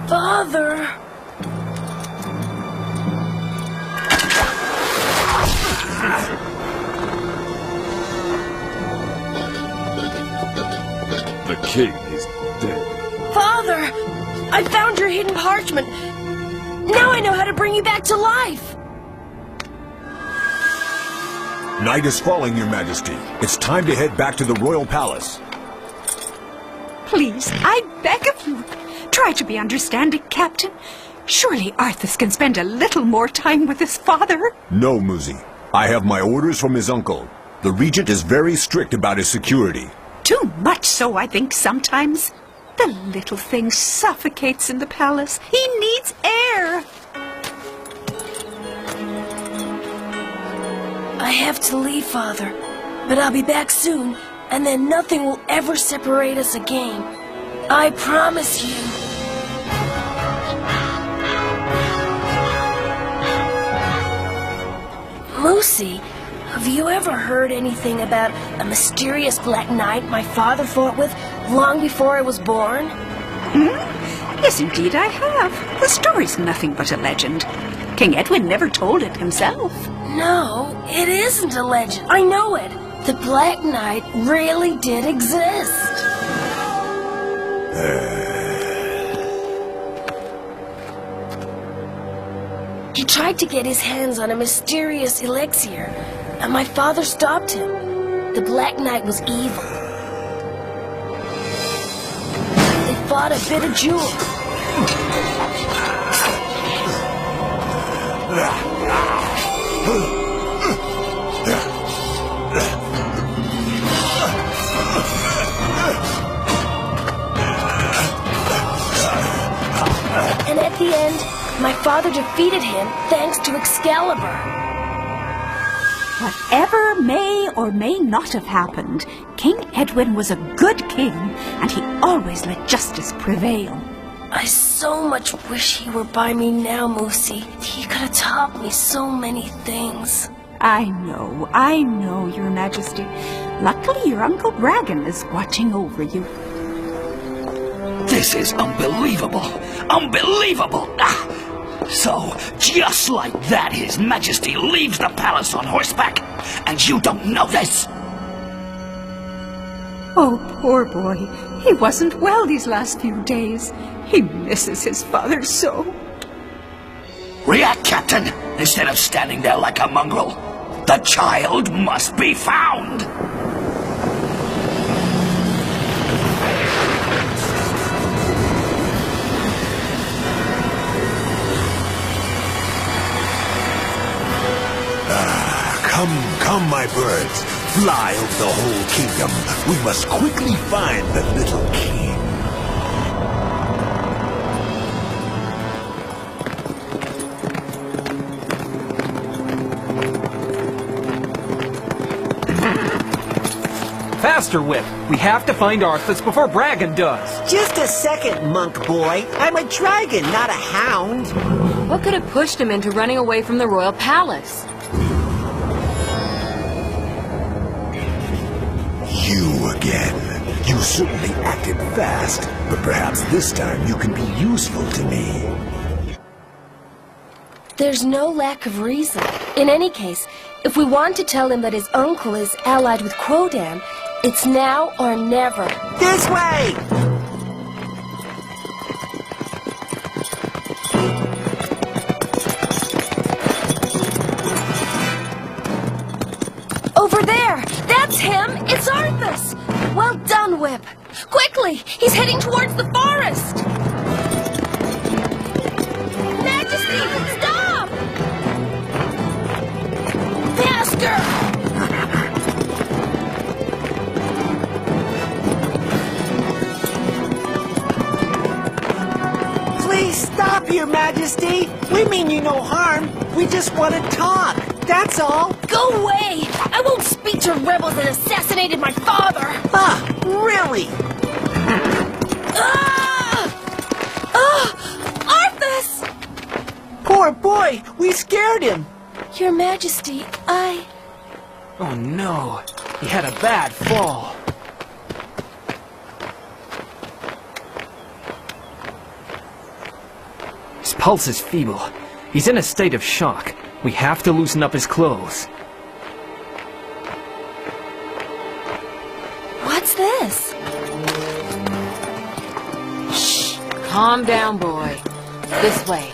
Father! The king is dead. Father! I found your hidden parchment. Now I know how to bring you back to life. Night is falling, Your Majesty. It's time to head back to the royal palace. Please, I beg of you. Try to be understanding, Captain. Surely Arthas can spend a little more time with his father. No, Muzi. I have my orders from his uncle. The regent is very strict about his security. Too much so, I think, sometimes. The little thing suffocates in the palace. He needs air. I have to leave, Father. But I'll be back soon, and then nothing will ever separate us again. I promise you. Lucy, have you ever heard anything about a mysterious black knight my father fought with long before I was born? Yes, indeed I have. The story's nothing but a legend. King Edwin never told it himself. No, it isn't a legend. I know it. The Black Knight really did exist. He tried to get his hands on a mysterious elixir, and my father stopped him. The Black Knight was evil. They fought a bit of duel. And at the end, my father defeated him thanks to Xcalibur. Whatever may or may not have happened, King Edwin was a good king, and he always let justice prevail. I so much wish he were by me now, Moosey. He could have taught me so many things. I know, Your Majesty. Luckily, your Uncle Bragan is watching over you. This is unbelievable! Unbelievable! So, just like that, His Majesty leaves the palace on horseback, and you don't know this? Oh, poor boy. He wasn't well these last few days. He misses his father so. React, Captain, instead of standing there like a mongrel. The child must be found! Come, my birds. Fly over the whole kingdom. We must quickly find the little king. Faster, Whip. We have to find Arthas before Bragan does. Just a second, monk boy. I'm a dragon, not a hound. What could have pushed him into running away from the royal palace? You again. You certainly acted fast, but perhaps this time you can be useful to me. There's no lack of reason. In any case, if we want to tell him that his uncle is allied with Quodan, it's now or never. This way! Over there! That's him! It's Arthas! Well done, Whip! Quickly! He's heading towards the forest! Majesty! Stop! Faster! Please stop, Your Majesty! We mean you no harm. We just want to talk. That's all. Go away! I won't speak to rebels that assassinated my father! Ah, really? Arthas! Poor boy, we scared him. Your Majesty, Oh no, he had a bad fall. His pulse is feeble. He's in a state of shock. We have to loosen up his clothes. What's this? Shh. Calm down, boy. This way.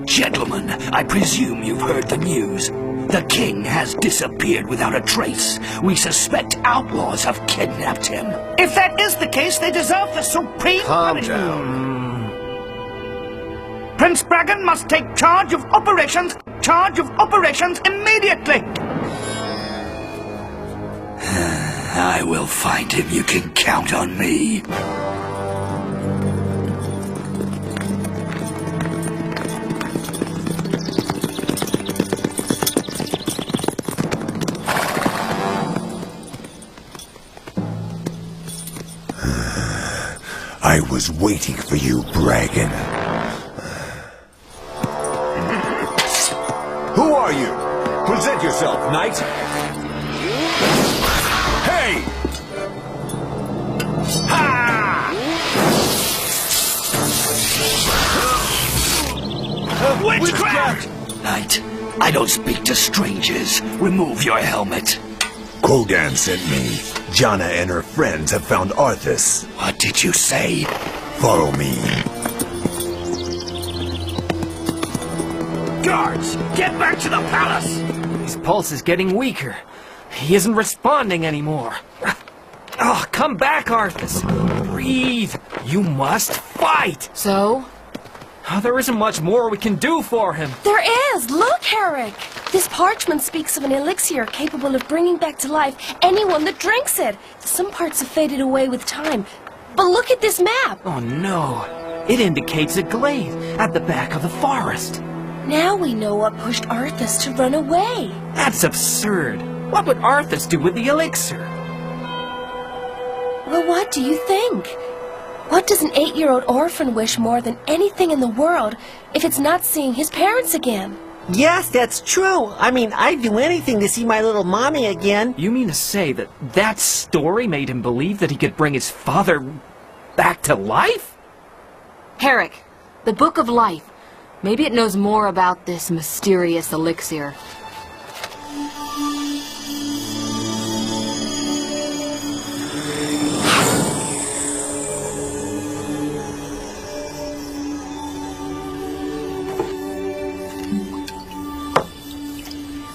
Gentlemen, I presume you've heard the news. The king has disappeared without a trace. We suspect outlaws have kidnapped him. If that is the case, they deserve the supreme punishment. Prince Bragan must take charge of operations immediately. I will find him. You can count on me. I was waiting for you, Bragan. Who are you? Present yourself, knight. Hey! Ha! Witchcraft! Knight, I don't speak to strangers. Remove your helmet. Quodan sent me. Jana and her friends have found Arthas. What did you say? Follow me. Guards, get back to the palace! His pulse is getting weaker. He isn't responding anymore. Oh, come back, Arthas. Breathe. You must fight. So? Oh, there isn't much more we can do for him. There is! Look, Herrick! This parchment speaks of an elixir capable of bringing back to life anyone that drinks it. Some parts have faded away with time. But look at this map! Oh no. It indicates a glade at the back of the forest. Now we know what pushed Arthas to run away. That's absurd. What would Arthas do with the elixir? Well, what do you think? What does an 8-year-old orphan wish more than anything in the world if it's not seeing his parents again? Yes, that's true. I mean, I'd do anything to see my little mommy again. You mean to say that that story made him believe that he could bring his father back to life? Herrick, the Book of Life. Maybe it knows more about this mysterious elixir.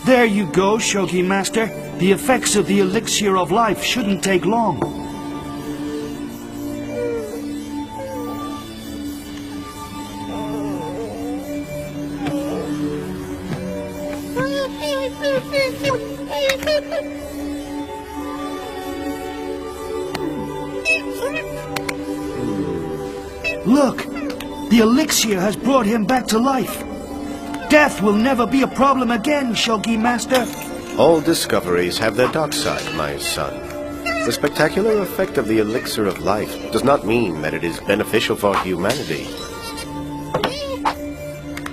There you go, Shogi Master. The effects of the elixir of life shouldn't take long. Look, the elixir has brought him back to life. Death will never be a problem again, Shogi Master. All discoveries have their dark side, my son. The spectacular effect of the elixir of life does not mean that it is beneficial for humanity.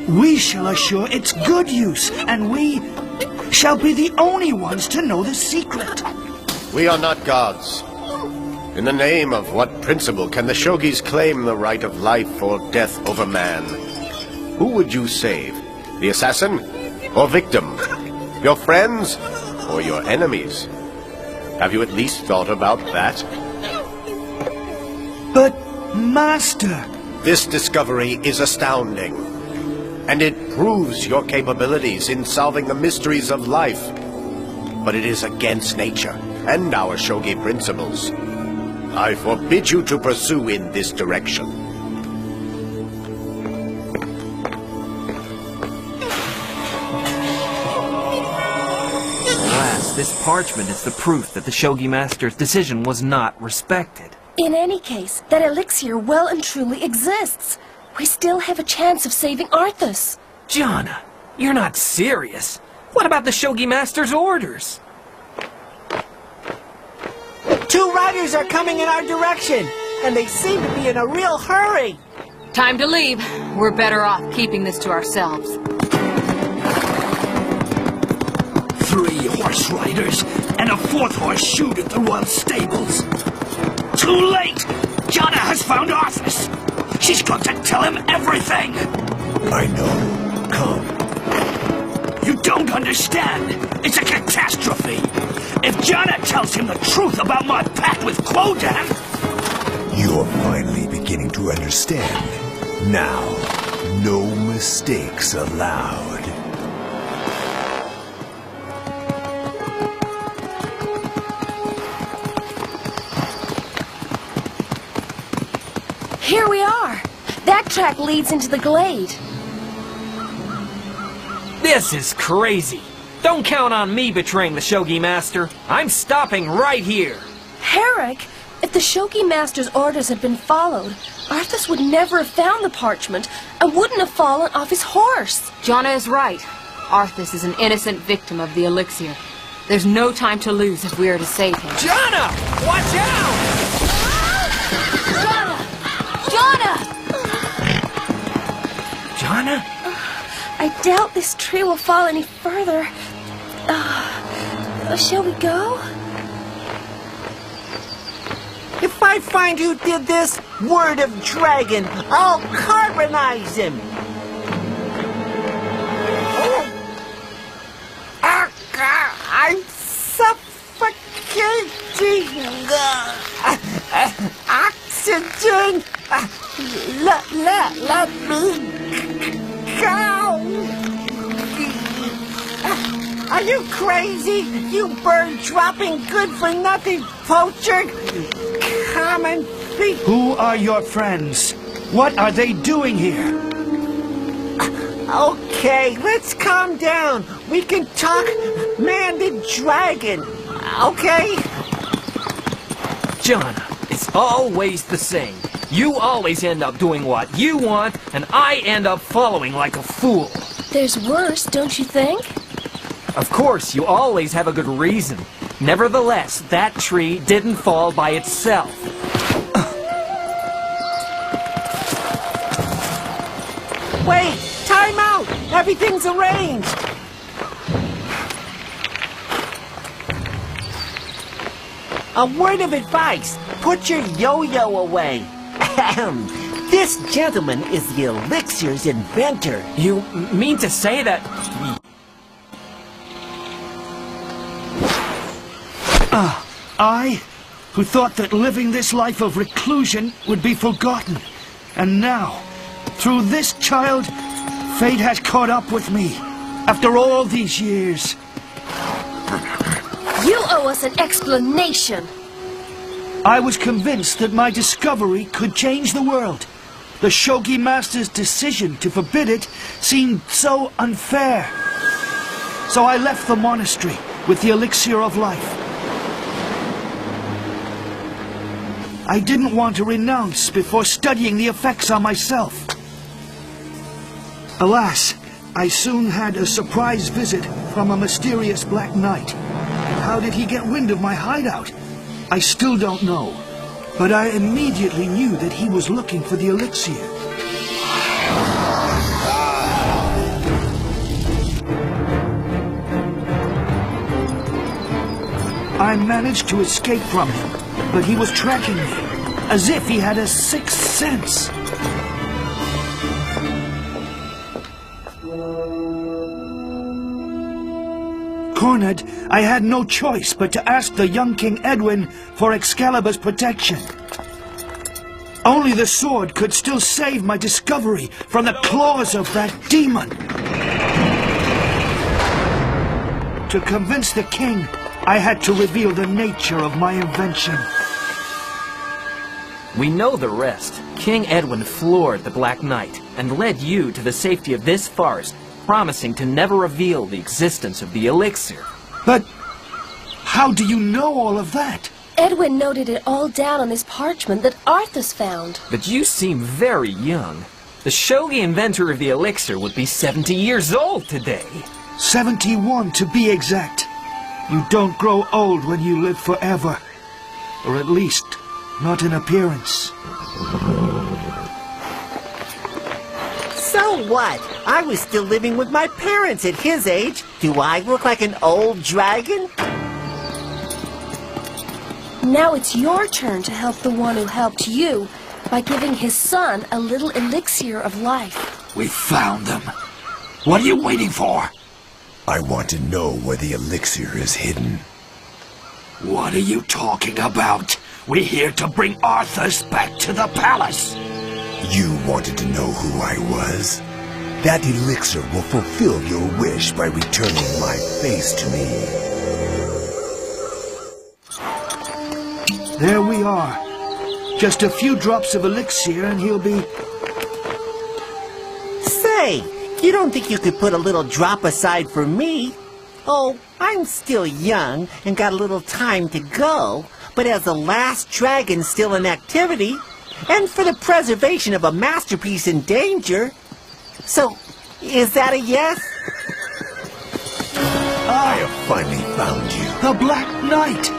We shall assure its good use, and we shall be the only ones to know the secret. We are not gods. In the name of what principle can the Shogis claim the right of life or death over man? Who would you save? The assassin or victim? Your friends or your enemies? Have you at least thought about that? But, Master... This discovery is astounding, and it proves your capabilities in solving the mysteries of life. But it is against nature and our Shogi principles. I forbid you to pursue in this direction. Alas, this parchment is the proof that the Shogi Master's decision was not respected. In any case, that elixir well and truly exists. We still have a chance of saving Arthas. Jana, you're not serious. What about the Shogi Master's orders? 2 riders are coming in our direction, and they seem to be in a real hurry. Time to leave. We're better off keeping this to ourselves. 3 horse riders and a 4th horse shoot at the royal stables. Too late! Jana has found Arthas. She's got to tell him everything. I know. Come. You don't understand. It's a catastrophe. If Jana tells him the truth about my pact with Quodan... You're finally beginning to understand. Now, no mistakes allowed. Here we are. That track leads into the glade. This is crazy. Don't count on me betraying the Shogi Master. I'm stopping right here. Herrick, if the Shogi Master's orders had been followed, Arthas would never have found the parchment and wouldn't have fallen off his horse. Jana is right. Arthas is an innocent victim of the elixir. There's no time to lose if we are to save him. Jana! Watch out! Jana! Jana? I doubt this tree will fall any further. Shall we go? If I find who did this, word of dragon, I'll carbonize him. I'm suffocating. Oxygen. Let me go. Are you crazy? You bird-dropping, good-for-nothing poacher? Common thief. Who are your friends? What are they doing here? Okay, let's calm down. We can talk man to dragon. Okay? Jana, it's always the same. You always end up doing what you want, and I end up following like a fool. There's worse, don't you think? Of course, you always have a good reason. Nevertheless, that tree didn't fall by itself. Wait! Time out! Everything's arranged! A word of advice. Put your yo-yo away. Ahem. This gentleman is the elixir's inventor. You mean to say that... I, who thought that living this life of reclusion would be forgotten. And now, through this child, fate has caught up with me. After all these years. You owe us an explanation. I was convinced that my discovery could change the world. The Shogi Master's decision to forbid it seemed so unfair. So I left the monastery with the elixir of life. I didn't want to renounce before studying the effects on myself. Alas, I soon had a surprise visit from a mysterious Black Knight. How did he get wind of my hideout? I still don't know, but I immediately knew that he was looking for the elixir. I managed to escape from him, but he was tracking me, as if he had a sixth sense. Cornered, I had no choice but to ask the young King Edwin for Excalibur's protection. Only the sword could still save my discovery from the claws of that demon. To convince the king, I had to reveal the nature of my invention. We know the rest. King Edwin floored the Black Knight and led you to the safety of this forest, promising to never reveal the existence of the elixir. But how do you know all of that? Edwin noted it all down on this parchment that Arthas found. But you seem very young. The shogi inventor of the elixir would be 70 years old today. 71 to be exact. You don't grow old when you live forever. Or at least, not in appearance. So what? I was still living with my parents at his age. Do I look like an old dragon? Now it's your turn to help the one who helped you by giving his son a little elixir of life. We found them. What are you waiting for? I want to know where the elixir is hidden. What are you talking about? We're here to bring Arthas back to the palace. You wanted to know who I was? That elixir will fulfill your wish by returning my face to me. There we are. Just a few drops of elixir and he'll be... Say, you don't think you could put a little drop aside for me? Oh, I'm still young and got a little time to go, but as the last dragon still in activity, and for the preservation of a masterpiece in danger. So, is that a yes? I have finally found you. The Black Knight!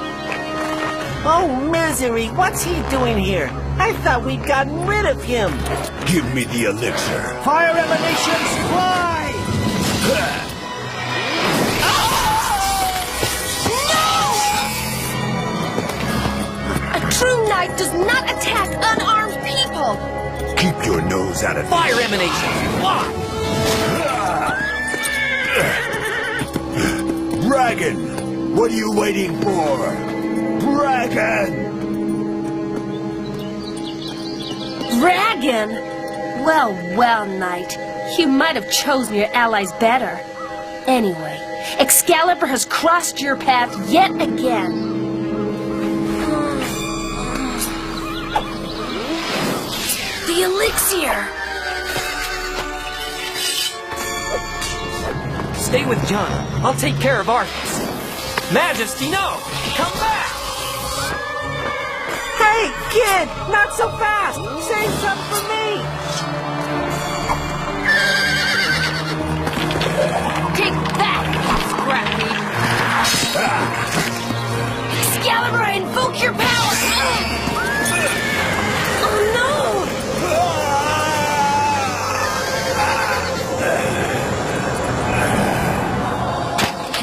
Oh, misery, what's he doing here? I thought we'd gotten rid of him. Give me the elixir. Fire emanations, fly! A true knight does not attack unarmed people! Keep your nose out of Fire emanations, fly! Dragon! What are you waiting for? Dragon! Dragon? Well, well, knight. You might have chosen your allies better. Anyway, Excalibur has crossed your path yet again. The elixir! Stay with John. I'll take care of Arthas. Majesty, no! Come back! Hey, kid! Not so fast! Save some for me! Take that, scrappy! Excalibur, invoke your power! Oh no!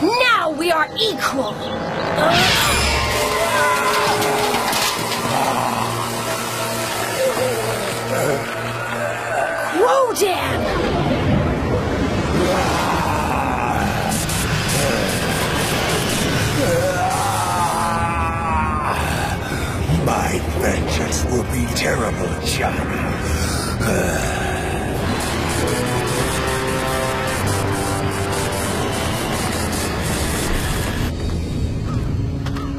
Now we are equal! Wodan! My vengeance will be terrible, Johnny.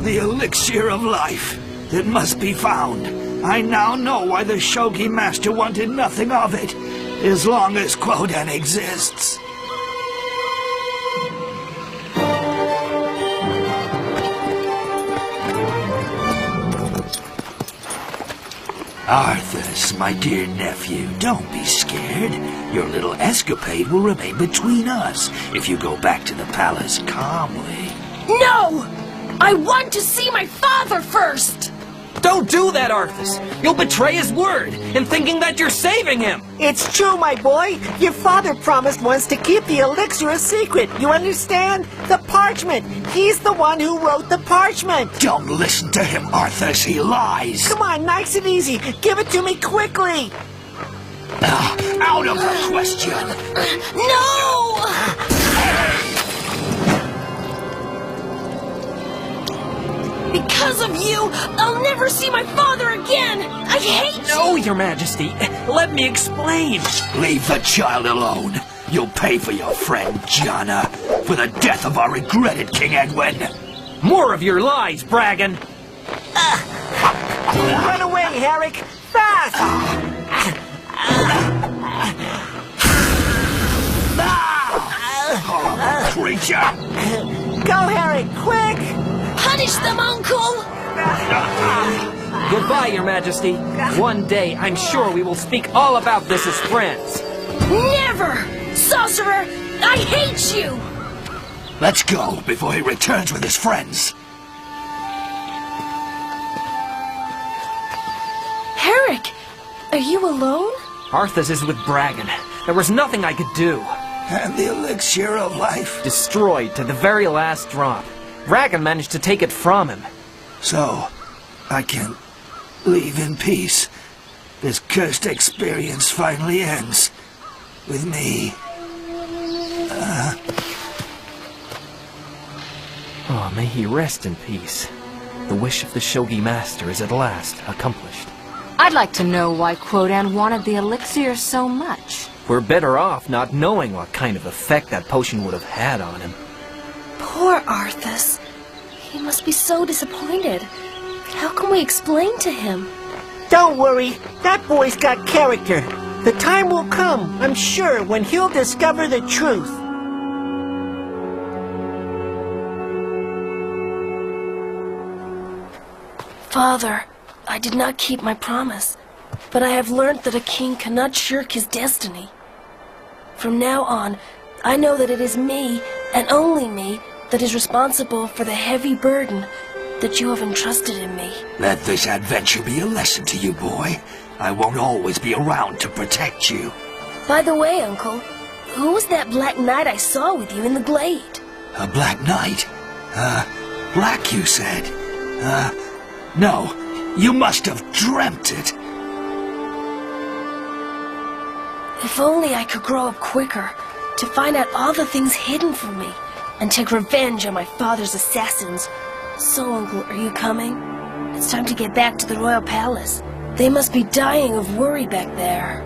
The elixir of life. It must be found. I now know why the Shogi Master wanted nothing of it, as long as Quoden exists. Arthas, my dear nephew, don't be scared. Your little escapade will remain between us if you go back to the palace calmly. No! I want to see my father first! Don't do that, Arthas! You'll betray his word in thinking that you're saving him! It's true, my boy. Your father promised once to keep the elixir a secret. You understand? The parchment. He's the one who wrote the parchment. Don't listen to him, Arthas. He lies. Come on, nice and easy. Give it to me quickly. Out of the question. No! Because of you, I'll never see my father again! I hate you! No, Your Majesty. Let me explain. Leave the child alone. You'll pay for your friend, Jana, for the death of our regretted King Edwin. More of your lies, Bragan. Run away, Herrick. Fast! Horrible creature! Go, Herrick, quick! Punish them, Uncle! Goodbye, Your Majesty. One day, I'm sure we will speak all about this as friends. Never! Sorcerer, I hate you! Let's go before he returns with his friends. Herrick, are you alone? Arthas is with Bragan. There was nothing I could do. And the elixir of life. Destroyed to the very last drop. Bragan managed to take it from him. So, I can leave in peace. This cursed experience finally ends. With me. Oh, may he rest in peace. The wish of the Shogi Master is at last accomplished. I'd like to know why Quodan wanted the elixir so much. We're better off not knowing what kind of effect that potion would have had on him. Poor Arthas. He must be so disappointed. How can we explain to him? Don't worry. That boy's got character. The time will come, I'm sure, when he'll discover the truth. Father, I did not keep my promise, but I have learned that a king cannot shirk his destiny. From now on, I know that it is me, and only me, that is responsible for the heavy burden that you have entrusted in me. Let this adventure be a lesson to you, boy. I won't always be around to protect you. By the way, Uncle, who was that black knight I saw with you in the glade? A black knight? Black, you said? No. You must have dreamt it. If only I could grow up quicker, to find out all the things hidden from me, and take revenge on my father's assassins. So, Uncle, are you coming? It's time to get back to the royal palace. They must be dying of worry back there.